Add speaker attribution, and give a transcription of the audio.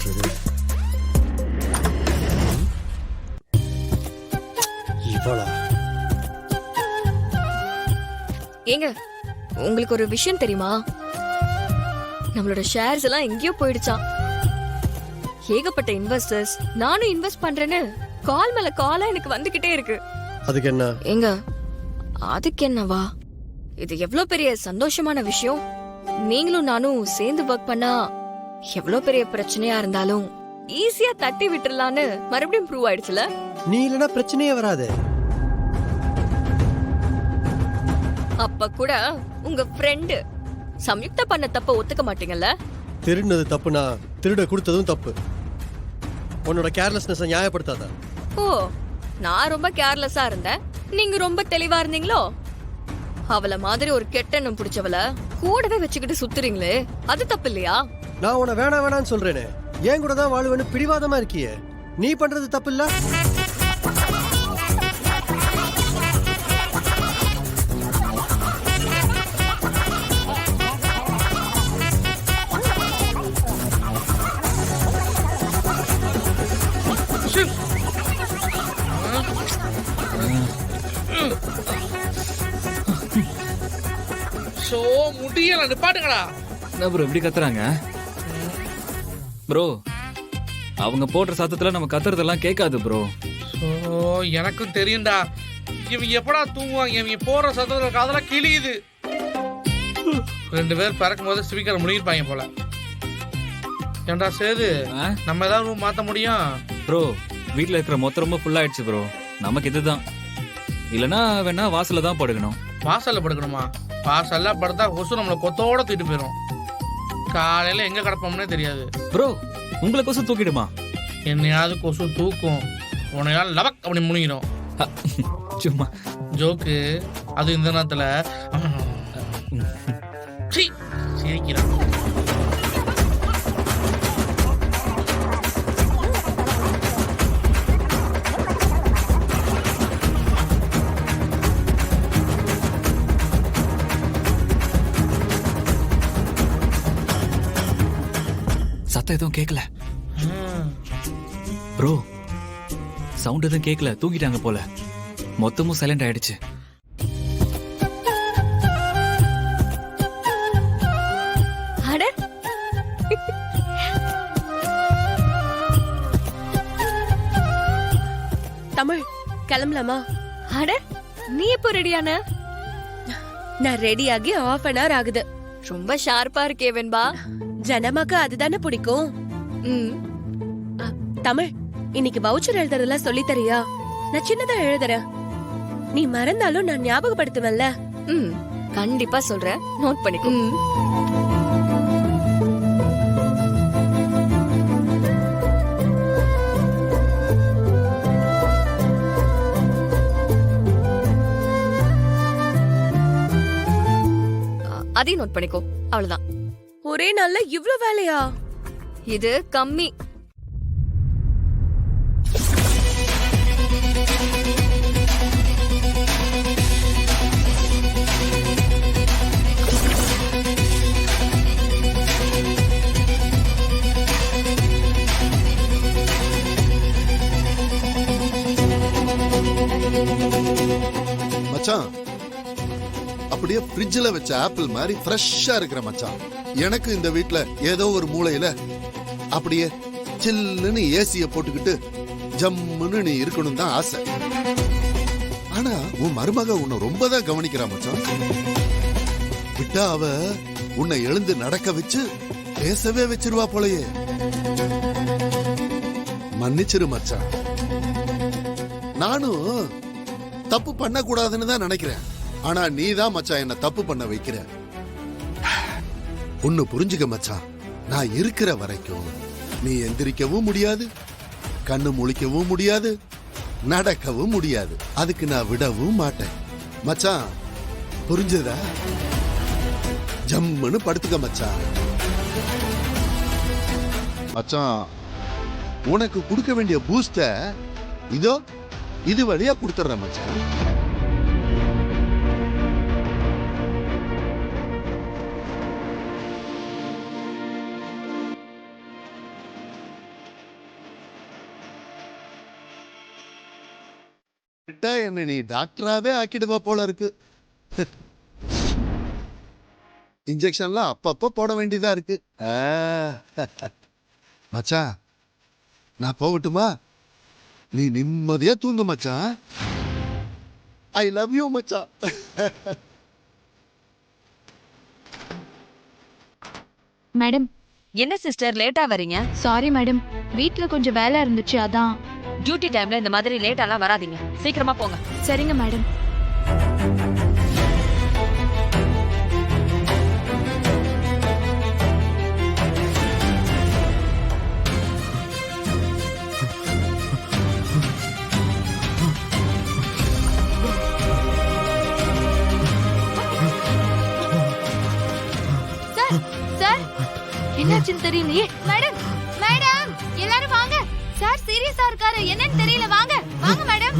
Speaker 1: பண்றது? இவளா?
Speaker 2: ஏங்க, உங்களுக்கு ஒரு விஷயம் தெரியுமா? நம்மளோட ஷேர்ஸ் எல்லாம் எங்கேயோ போயிடுச்சாம். ஏகப்பட்ட இன்வெஸ்டர்ஸ் நானும் இன்வெஸ்ட் பண்றேன்னு கால் மேல காலா எனக்கு வந்துகிட்டே இருக்கு.
Speaker 1: அதுக்கு என்ன?
Speaker 2: ஏங்க, அதுக்கு என்னவா? இது எவ்வளவு பெரிய சந்தோஷமான விஷயம். நீங்களும் நானும் சேர்ந்து ஒர்க் பண்ணா எவ்வளவு பெரிய பிரச்சனையா இருந்தாலும் ஈஸியா தட்டி விட்டுறலான்னு மறுபடியும் ப்ரூவ் ஆயிடுச்சுல.
Speaker 1: நீ இல்லனா பிரச்சனையே வராது.
Speaker 2: அப்ப கூட உங்க ஃப்ரெண்டு சம்யுக்தா பண்ண தப்ப ஒத்துக்க மாட்டீங்கல்ல?
Speaker 1: திருடினது தப்புனா திருட கொடுத்ததும் தப்பு. உன்னோட கேர்லெஸ்னஸ் நியாயப்படுத்தாத.
Speaker 2: ஓ, நான் ரொம்ப கேர்லெஸ்ஸா இருந்தேன், நீங்க ரொம்ப தெளிவா இருந்தீங்களோ? அவள மாதிரி ஒரு கெட்டெண்ணம் பிடிச்சவள கூடவே வச்சுக்கிட்டு சுத்துறீங்களே, அது தப்பு இல்லையா?
Speaker 1: நான் உன்னை வேணான்னு சொல்றேனே, ஏன் கூட தான் வாழுவேன்னு பிடிவாதமா இருக்கியே, நீ பண்றது தப்பு இல்ல?
Speaker 3: முடியல, நிப்பாட்டுங்களா.
Speaker 4: என்ன ப்ரோ இப்படி கத்துறாங்க? ப்ரோ, அவங்க போடுற சத்தத்துல நம்ம கத்துறதெல்லாம் கேட்காது ப்ரோ.
Speaker 3: எனக்கும் தெரியும்டா. இவங்க எப்படா தூங்குவாங்க? இவங்க போடுற சத்தத்துல காதெல்லாம் கிழியுது. 2 பேர் பறக்கும் போது ஸ்பீக்கர் முடியிருப்பாங்க போல. ஏண்டா சேது, நம்ம ஏதாவது ரூம் மாத்த முடியும்?
Speaker 4: ப்ரோ, வீட்ல இருக்கிற மொத்த ரொம்ப ஃபுல் ஆயிடுச்சு ப்ரோ. நமக்கு இதுதான். இல்லனா வேணா வாசல்ல தான் படுக்கணும்.
Speaker 3: வாசல்ல படுக்கணுமா? வாசல்ல படுத்தா கொசு நம்மளை கொத்தோட தூக்கிட்டு போயிடும். காலையில எங்க கிடப்போம்னே தெரியாது.
Speaker 4: ப்ரோ, உங்களை கொசு தூக்கிடுமா?
Speaker 3: என்னையாவது கொசு தூக்கும், உனையால் லபக் அப்படி முனிகிறோம்.
Speaker 4: சும்மா
Speaker 3: ஜோக்கு. அது இந்த நேரத்துல சிரிக்கிறான்.
Speaker 4: சத்தம் எதுவும் கேட்கல ப்ரோ. சவுண்ட் எதுவும் கேட்கல, தூங்கிட்டாங்க போல. மொத்தமும் சைலண்ட் ஆயிடுச்சு.
Speaker 2: அட,
Speaker 5: தமிழ், கிளம்பலாமா?
Speaker 2: அட, நீ எப்போ ரெடியான?
Speaker 5: நான் ரெடியாகி 1/2 an hour ஆகுது.
Speaker 2: ரொம்ப ஷார்ப்பா இருக்கே வெண்பா.
Speaker 5: ஜனமாக்கு அதுதானே பிடிக்கும். தமிழ், இன்னைக்கு வவுச்சர் எழுதுறதெல்லாம் சொல்லி தரியா? நான் சின்னதா எழுதுறேன், நீ மறந்தாலும் நான் ஞாபகப்படுத்துவேன்ல.
Speaker 2: கண்டிப்பா சொல்றேன், நோட் பண்ணிக்கோ. அதையும் நோட் பண்ணிக்கோ, அவ்வளவுதான்.
Speaker 5: ஒரே நாள்ல இவ்ளோ வேலையா?
Speaker 2: இது கம்மி.
Speaker 6: மச்சான், அப்படியே ஃப்ரிட்ஜ்ல வச்ச ஆப்பிள் மாதிரி ஃப்ரெஷ்ஷா இருக்கிற மச்சான். எனக்கு இந்த வீட்ல ஏதோ ஒரு மூலையில அப்படியே சில்லுன்னு ஏசிய போட்டுக்கிட்டு ஜம்முன்னு நீ இருக்கணும் தான் ஆசை. ஆனா உன் மருமக உன்னை ரொம்ப தான் கவனிக்கிறா மச்சான். விட்டா அவ உன்னை எழுந்து நடக்க வச்சு பேசவே வச்சிருவா போலயே. மன்னிச்சிரு மச்சான், நானும் தப்பு பண்ண கூடாதுன்னு தான் நினைக்கிறேன். ஆனா நீ தான் மச்சான் என்ன தப்பு பண்ண வைக்கிற. ஒன்னு புரிஞ்சுக்க மச்சான், நான் இருக்கிற வரைக்கும் நீ எந்திரிக்கவும் முடியாது, கண்ணு முழிக்கவும் முடியாது, நடக்கவும் முடியாது. அதுக்கு நான் விடவும் மாட்டேன் மச்சான். புரிஞ்சதா? ஜம்முன்னு படுத்துக்க மச்சான். மச்சான், உனக்கு கொடுக்க வேண்டிய பூஸ்ட இதோ இது வழியா கொடுத்துறேன் மச்சான். விட்டா என்ன நீ டாக்டராவே ஆக்கிடுவா போல இருக்கு. இன்ஜெக்ஷன்லாம் அப்பப்போ போட வேண்டியதா இருக்கு. மச்சான் நான் போகட்டுமா? நீ நிம்மதியா தூங்கு மச்சான். ஐ லவ் யூ மச்சான்.
Speaker 7: மேடம்,
Speaker 8: என்ன சிஸ்டர் லேட்டா வரீங்க?
Speaker 7: சாரி மேடம், வீட்ல கொஞ்சம் வேலை இருந்துச்சு அதான்.
Speaker 8: டியூட்டி டைம்ல இந்த மாதிரி லேட்டாலாம் வராதீங்க, சீக்கிரமா போங்க.
Speaker 7: சரிங்க மேடம். சார், என்னாச்சுன்னு தெரியலையே. மேடம், மேடம், எல்லாரும் வாங்க. சார் சீரியஸா இருக்காரு, என்னன்னு தெரியல. வாங்க வாங்க மேடம்.